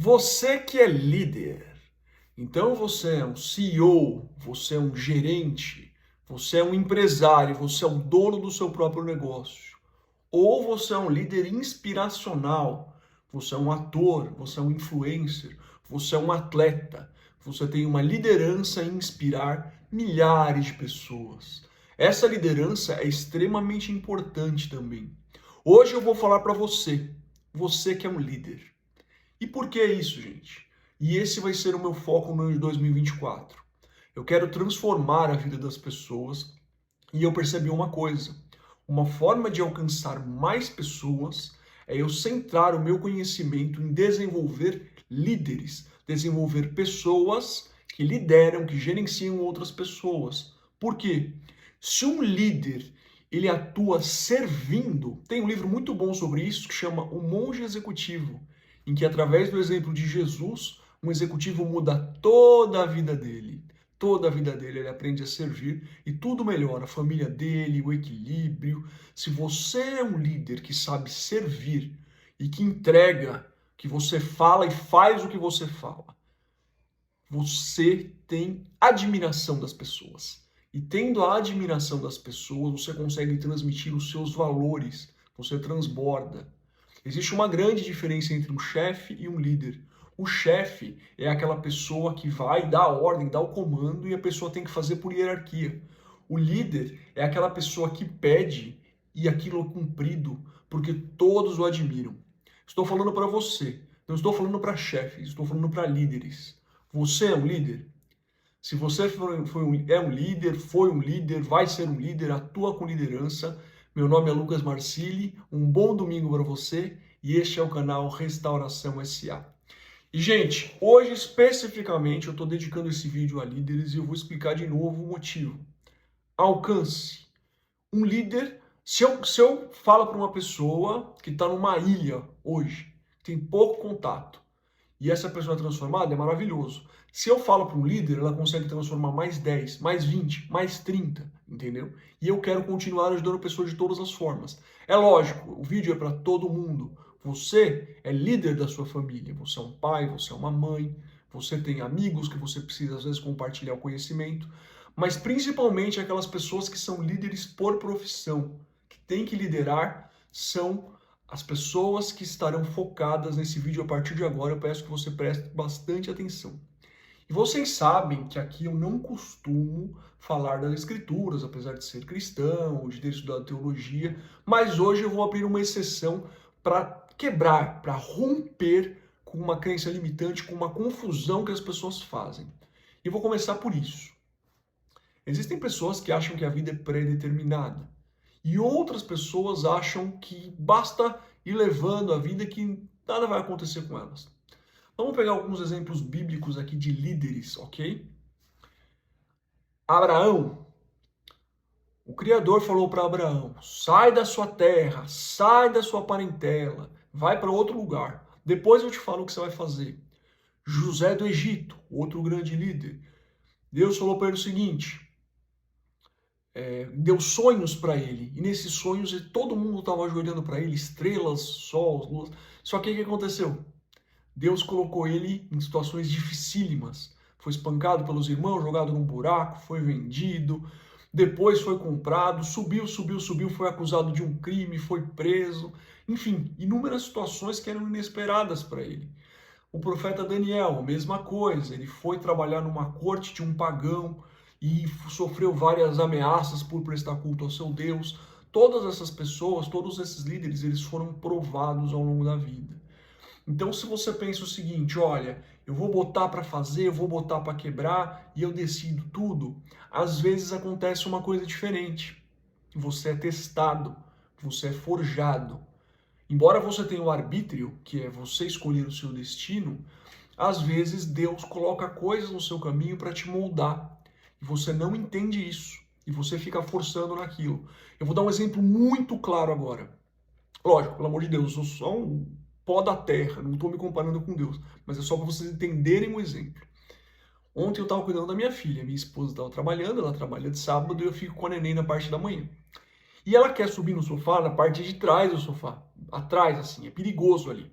Você que é líder, então você é um CEO, você é um gerente, você é um empresário, você é o dono do seu próprio negócio. Ou você é um líder inspiracional, você é um ator, você é um influencer, você é um atleta, você tem uma liderança em inspirar milhares de pessoas. Essa liderança é extremamente importante também. Hoje eu vou falar para você, você que é um líder. E por que isso, gente? E esse vai ser o meu foco no ano de 2024. Eu quero transformar a vida das pessoas e eu percebi uma coisa. Uma forma de alcançar mais pessoas é eu centrar o meu conhecimento em desenvolver líderes, desenvolver pessoas que lideram, que gerenciam outras pessoas. Por quê? Se um líder ele atua servindo, tem um livro muito bom sobre isso que chama O Monge Executivo, em que através do exemplo de Jesus, um executivo muda toda a vida dele. Toda a vida dele ele aprende a servir e tudo melhora, a família dele, o equilíbrio. Se você é um líder que sabe servir e que entrega, que você fala e faz o que você fala, você tem admiração das pessoas. E tendo a admiração das pessoas, você consegue transmitir os seus valores, você transborda. Existe uma grande diferença entre um chefe e um líder. O chefe é aquela pessoa que vai dar a ordem, dá o comando e a pessoa tem que fazer por hierarquia. O líder é aquela pessoa que pede e aquilo é cumprido porque todos o admiram. Estou falando para você, não estou falando para chefes, estou falando para líderes. Você é um líder? Se você é um líder, foi um líder, vai ser um líder, atua com liderança. Meu nome é Lucas Marcilli, um bom domingo para você e este é o canal Restauração SA. E, gente, hoje especificamente eu estou dedicando esse vídeo a líderes e eu vou explicar de novo o motivo. Alcance. Um líder, se eu falo para uma pessoa que está numa ilha hoje, tem pouco contato, e essa pessoa é transformada, é maravilhoso. Se eu falo para um líder, ela consegue transformar mais 10, mais 20, mais 30, entendeu? E eu quero continuar ajudando pessoas de todas as formas. É lógico, o vídeo é para todo mundo. Você é líder da sua família. Você é um pai, você é uma mãe, você tem amigos que você precisa às vezes compartilhar o conhecimento, mas principalmente aquelas pessoas que são líderes por profissão, que têm que liderar, são as pessoas que estarão focadas nesse vídeo a partir de agora. Eu peço que você preste bastante atenção. E vocês sabem que aqui eu não costumo falar das escrituras, apesar de ser cristão, de ter estudado teologia, mas hoje eu vou abrir uma exceção para quebrar, para romper com uma crença limitante, com uma confusão que as pessoas fazem. E vou começar por isso. Existem pessoas que acham que a vida é pré-determinada. E outras pessoas acham que basta ir levando a vida que nada vai acontecer com elas. Vamos pegar alguns exemplos bíblicos aqui de líderes, ok? Abraão, o Criador falou para Abraão: sai da sua terra, sai da sua parentela, vai para outro lugar. Depois eu te falo o que você vai fazer. José do Egito, outro grande líder. Deus falou para ele o seguinte: deu sonhos para ele. E nesses sonhos todo mundo estava ajoelhando para ele, estrelas, sol, luz. Só que o que aconteceu? Deus colocou ele em situações dificílimas. Foi espancado pelos irmãos, jogado num buraco, foi vendido, depois foi comprado, subiu, foi acusado de um crime, foi preso. Enfim, inúmeras situações que eram inesperadas para ele. O profeta Daniel, a mesma coisa, ele foi trabalhar numa corte de um pagão e sofreu várias ameaças por prestar culto ao seu Deus. Todas essas pessoas, todos esses líderes, eles foram provados ao longo da vida. Então, se você pensa o seguinte, olha, eu vou botar para fazer, eu vou botar para quebrar e eu decido tudo, às vezes acontece uma coisa diferente. Você é testado, você é forjado. Embora você tenha o arbítrio, que é você escolher o seu destino, às vezes Deus coloca coisas no seu caminho para te moldar. E você não entende isso. E você fica forçando naquilo. Eu vou dar um exemplo muito claro agora. Lógico, pelo amor de Deus, eu sou só um pó da terra, não estou me comparando com Deus. Mas é só para vocês entenderem o exemplo. Ontem eu estava cuidando da minha filha. Minha esposa estava trabalhando, ela trabalha de sábado e eu fico com a neném na parte da manhã. E ela quer subir no sofá, na parte de trás do sofá. Atrás, assim, é perigoso ali.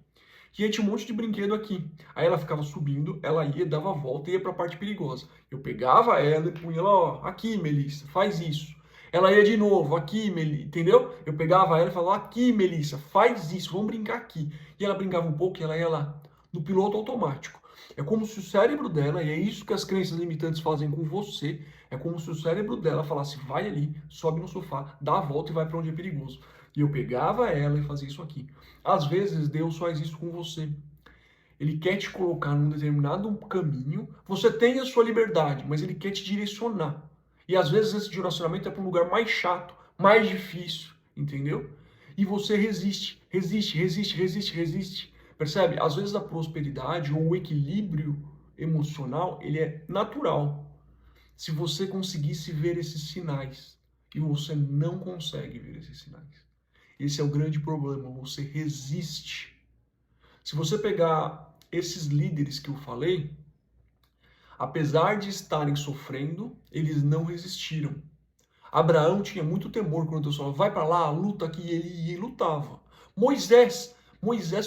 E aí tinha um monte de brinquedo aqui. Aí ela ficava subindo, ela ia, dava a volta e ia para a parte perigosa. Eu pegava ela e punha ela, ó, aqui, Melissa, faz isso. Ela ia de novo, aqui, Melissa, entendeu? Eu pegava ela e falava, aqui, Melissa, faz isso, vamos brincar aqui. E ela brincava um pouco e ela ia lá, no piloto automático. É como se o cérebro dela, e é isso que as crenças limitantes fazem com você, é como se o cérebro dela falasse, vai ali, sobe no sofá, dá a volta e vai para onde é perigoso. E eu pegava ela e fazia isso aqui. Às vezes Deus faz isso com você. Ele quer te colocar num determinado caminho. Você tem a sua liberdade, mas ele quer te direcionar. E às vezes esse direcionamento é para um lugar mais chato, mais difícil, entendeu? E você resiste, resiste, resiste, resiste, resiste. Percebe? Às vezes a prosperidade ou o equilíbrio emocional, ele é natural. Se você conseguisse ver esses sinais, e você não consegue ver esses sinais. Esse é o grande problema, você resiste. Se você pegar esses líderes que eu falei, apesar de estarem sofrendo, eles não resistiram. Abraão tinha muito temor quando Deus falava, vai para lá, luta aqui, e ele ia e lutava. Moisés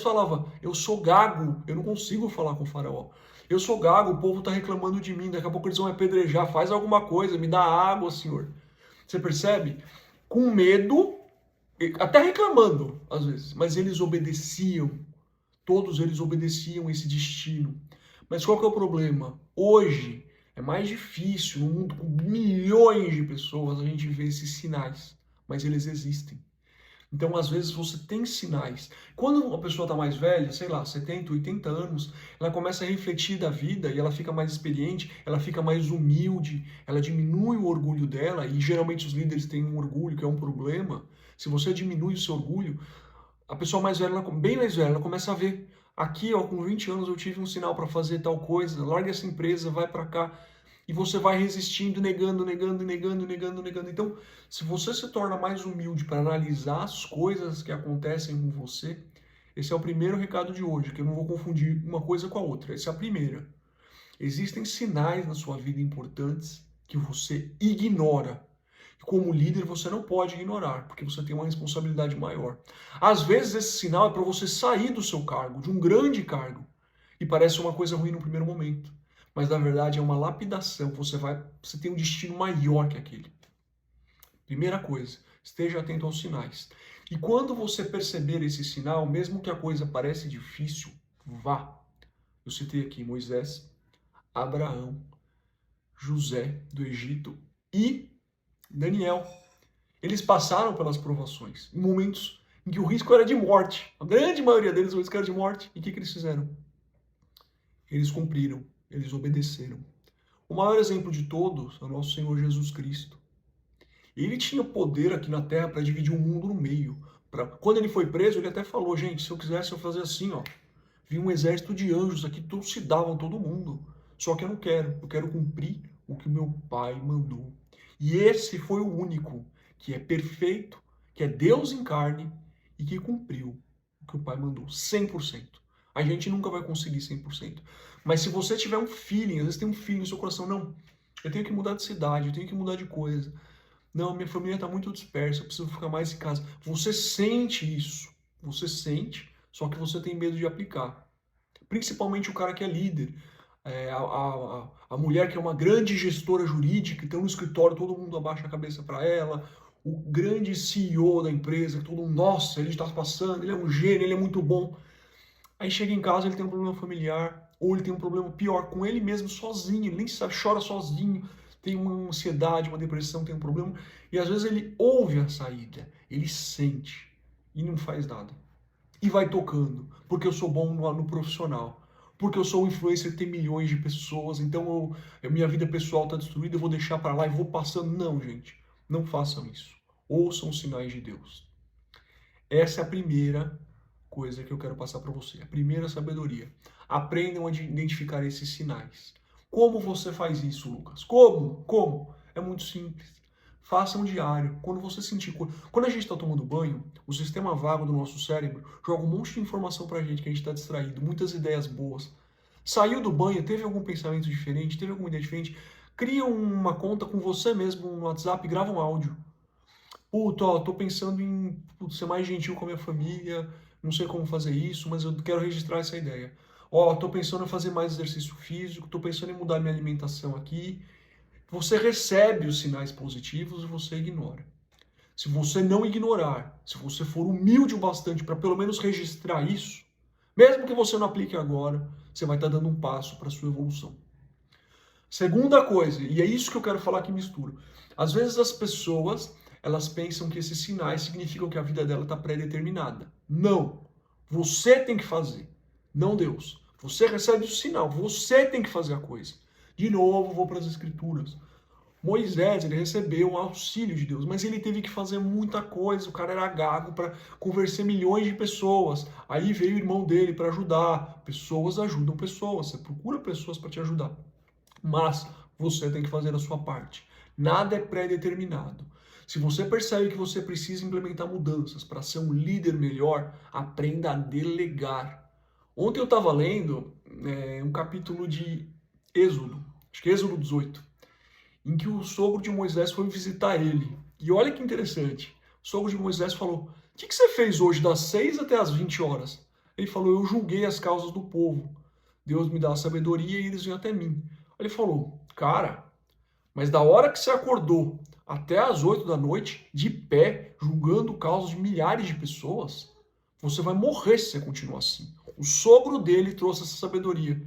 falava, eu sou gago, eu não consigo falar com o faraó. Eu sou gago, o povo está reclamando de mim, daqui a pouco eles vão me apedrejar, faz alguma coisa, me dá água, Senhor. Você percebe? Com medo, até reclamando, às vezes, mas eles obedeciam. Todos eles obedeciam esse destino. Mas qual que é o problema? Hoje é mais difícil, no mundo com milhões de pessoas, a gente vê esses sinais, mas eles existem. Então, às vezes, você tem sinais. Quando uma pessoa está mais velha, sei lá, 70, 80 anos, ela começa a refletir da vida e ela fica mais experiente, ela fica mais humilde, ela diminui o orgulho dela, e geralmente os líderes têm um orgulho que é um problema. Se você diminui o seu orgulho, a pessoa mais velha, bem mais velha, ela começa a ver. Aqui, ó, com 20 anos eu tive um sinal para fazer tal coisa, larga essa empresa, vai para cá. E você vai resistindo, negando, negando, negando, negando, negando. Então, se você se torna mais humilde para analisar as coisas que acontecem com você, esse é o primeiro recado de hoje, que eu não vou confundir uma coisa com a outra. Essa é a primeira. Existem sinais na sua vida importantes que você ignora. E como líder, você não pode ignorar, porque você tem uma responsabilidade maior. Às vezes, esse sinal é para você sair do seu cargo, de um grande cargo, e parece uma coisa ruim no primeiro momento. Mas na verdade é uma lapidação. Você tem um destino maior que aquele. Primeira coisa, esteja atento aos sinais. E quando você perceber esse sinal, mesmo que a coisa pareça difícil, vá. Eu citei aqui Moisés, Abraão, José do Egito e Daniel. Eles passaram pelas provações, em momentos em que o risco era de morte. A grande maioria deles o risco era de morte. E o que eles fizeram? Eles cumpriram. Eles obedeceram. O maior exemplo de todos é o nosso Senhor Jesus Cristo. Ele tinha poder aqui na Terra para dividir o mundo no meio. Quando ele foi preso, ele até falou, gente, se eu quisesse eu fazia assim, ó. Vi um exército de anjos aqui, todos se davam, todo mundo. Só que eu não quero. Eu quero cumprir o que o meu Pai mandou. E esse foi o único que é perfeito, que é Deus em carne e que cumpriu o que o Pai mandou. 100%. A gente nunca vai conseguir 100%. Mas se você tiver um feeling, às vezes tem um feeling no seu coração, não, eu tenho que mudar de cidade, eu tenho que mudar de coisa. Não, minha família está muito dispersa, eu preciso ficar mais em casa. Você sente isso. Você sente, só que você tem medo de aplicar. Principalmente o cara que é líder. A mulher que é uma grande gestora jurídica, então no escritório todo mundo abaixa a cabeça para ela. O grande CEO da empresa, que todo mundo, nossa, ele está passando, ele é um gênio, ele é muito bom. Aí chega em casa, ele tem um problema familiar, ou ele tem um problema pior com ele mesmo, sozinho, ele nem sabe, chora sozinho, tem uma ansiedade, uma depressão, tem um problema, e às vezes ele ouve a saída, ele sente, e não faz nada. E vai tocando, porque eu sou bom no profissional, porque eu sou um influencer, tem milhões de pessoas, então minha vida pessoal está destruída, eu vou deixar para lá e vou passando. Não, gente, não façam isso. Ouçam os sinais de Deus. Essa é a primeira coisa que eu quero passar para você. A primeira sabedoria. Aprendam a identificar esses sinais. Como você faz isso, Lucas? Como? É muito simples. Faça um diário. Quando você sentir... Quando a gente está tomando banho, o sistema vago do nosso cérebro joga um monte de informação para a gente que a gente está distraído. Muitas ideias boas. Saiu do banho, teve algum pensamento diferente, teve alguma ideia diferente? Cria uma conta com você mesmo no WhatsApp, grava um áudio. Tô pensando em ser mais gentil com a minha família, não sei como fazer isso, mas eu quero registrar essa ideia. Ó, tô pensando em fazer mais exercício físico, tô pensando em mudar minha alimentação aqui. Você recebe os sinais positivos e você ignora. Se você não ignorar, se você for humilde o bastante para pelo menos registrar isso, mesmo que você não aplique agora, você vai estar dando um passo para a sua evolução. Segunda coisa, e é isso que eu quero falar que mistura. Às vezes as pessoas, elas pensam que esses sinais significam que a vida dela está pré-determinada. Não. Você tem que fazer, não Deus. Você recebe o sinal, você tem que fazer a coisa. De novo, vou para as escrituras. Moisés, ele recebeu um auxílio de Deus, mas ele teve que fazer muita coisa. O cara era gago para convencer milhões de pessoas. Aí veio o irmão dele para ajudar. Pessoas ajudam pessoas. Você procura pessoas para te ajudar. Mas você tem que fazer a sua parte. Nada é pré-determinado. Se você percebe que você precisa implementar mudanças para ser um líder melhor, aprenda a delegar. Ontem eu estava lendo um capítulo de Êxodo, acho que é Êxodo 18, em que o sogro de Moisés foi visitar ele. E olha que interessante. O sogro de Moisés falou: o que você fez hoje das 6 até as 20 horas? Ele falou: eu julguei as causas do povo. Deus me dá a sabedoria e eles vêm até mim. Ele falou: cara, mas da hora que você acordou até as 8 da noite, de pé, julgando causas de milhares de pessoas, você vai morrer se você continuar assim. O sogro dele trouxe essa sabedoria.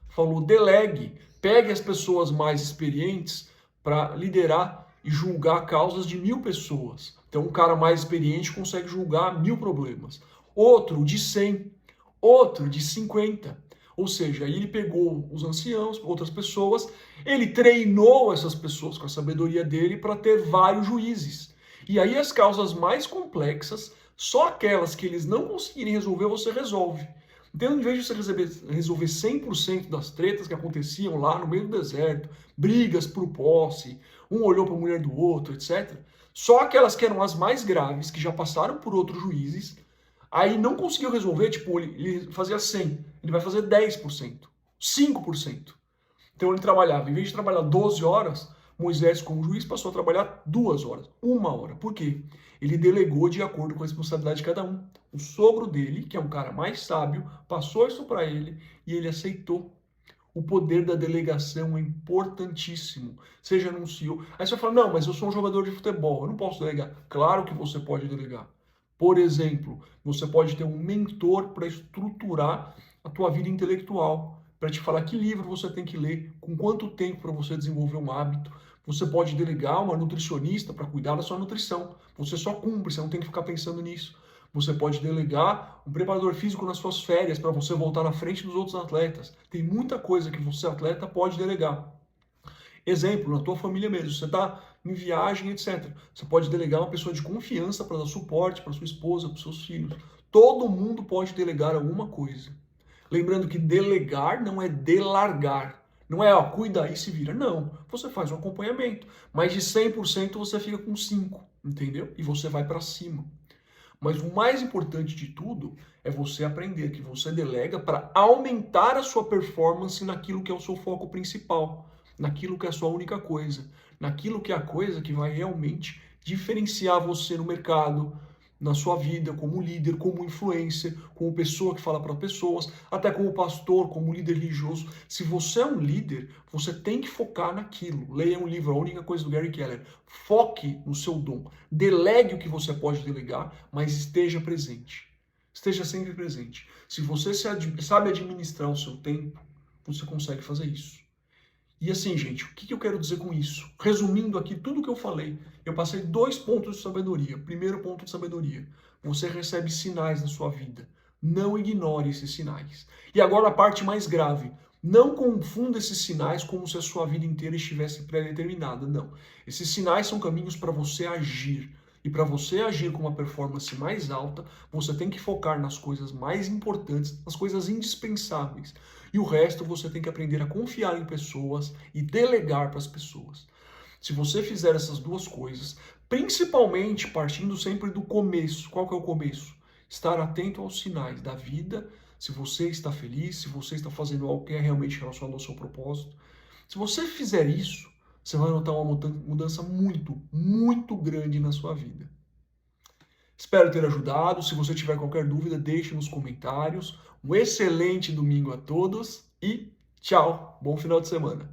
Falou: delegue, pegue as pessoas mais experientes para liderar e julgar causas de 1000 pessoas. Então, um cara mais experiente consegue julgar 1000 problemas. Outro de 100, outro de 50. Ou seja, aí ele pegou os anciãos, outras pessoas, ele treinou essas pessoas com a sabedoria dele para ter vários juízes. E aí as causas mais complexas, só aquelas que eles não conseguirem resolver, você resolve. Então, em vez de você resolver 100% das tretas que aconteciam lá no meio do deserto, brigas por posse, um olhou para a mulher do outro, etc., só aquelas que eram as mais graves, que já passaram por outros juízes, aí não conseguiu resolver, tipo, ele fazia 100, ele vai fazer 10%, 5%. Então ele trabalhava, em vez de trabalhar 12 horas, Moisés, como juiz, passou a trabalhar 2 horas, 1 hora. Por quê? Ele delegou de acordo com a responsabilidade de cada um. O sogro dele, que é um cara mais sábio, passou isso para ele e ele aceitou. O poder da delegação é importantíssimo. Seja num CEO. Aí você vai falar: não, mas eu sou um jogador de futebol, eu não posso delegar. Claro que você pode delegar. Por exemplo, você pode ter um mentor para estruturar a tua vida intelectual, para te falar que livro você tem que ler, com quanto tempo para você desenvolver um hábito. Você pode delegar uma nutricionista para cuidar da sua nutrição. Você só cumpre, você não tem que ficar pensando nisso. Você pode delegar um preparador físico nas suas férias para você voltar na frente dos outros atletas. Tem muita coisa que você, atleta, pode delegar. Exemplo, na tua família mesmo, você está em viagem, etc. Você pode delegar uma pessoa de confiança para dar suporte para sua esposa, para os seus filhos. Todo mundo pode delegar alguma coisa. Lembrando que delegar não é delargar. Não é, ó, cuida aí, se vira. Não, você faz um acompanhamento. Mas de 100% você fica com 5%, entendeu? E você vai para cima. Mas o mais importante de tudo é você aprender que você delega para aumentar a sua performance naquilo que é o seu foco principal, naquilo que é a sua única coisa, naquilo que é a coisa que vai realmente diferenciar você no mercado, na sua vida, como líder, como influencer, como pessoa que fala para pessoas, até como pastor, como líder religioso. Se você é um líder, você tem que focar naquilo. Leia um livro, A Única Coisa, do Gary Keller. Foque no seu dom. Delegue o que você pode delegar, mas esteja presente. Esteja sempre presente. Se você sabe administrar o seu tempo, você consegue fazer isso. E assim, gente, o que eu quero dizer com isso? Resumindo aqui tudo que eu falei, eu passei 2 pontos de sabedoria. Primeiro ponto de sabedoria: você recebe sinais na sua vida. Não ignore esses sinais. E agora a parte mais grave: não confunda esses sinais como se a sua vida inteira estivesse pré-determinada. Não. Esses sinais são caminhos para você agir. E para você agir com uma performance mais alta, você tem que focar nas coisas mais importantes, nas coisas indispensáveis. E o resto você tem que aprender a confiar em pessoas e delegar para as pessoas. Se você fizer essas 2 coisas, principalmente partindo sempre do começo, qual que é o começo? Estar atento aos sinais da vida, se você está feliz, se você está fazendo algo que é realmente relacionado ao seu propósito. Se você fizer isso, você vai notar uma mudança muito, muito grande na sua vida. Espero ter ajudado. Se você tiver qualquer dúvida, deixe nos comentários. Um excelente domingo a todos e tchau. Bom final de semana.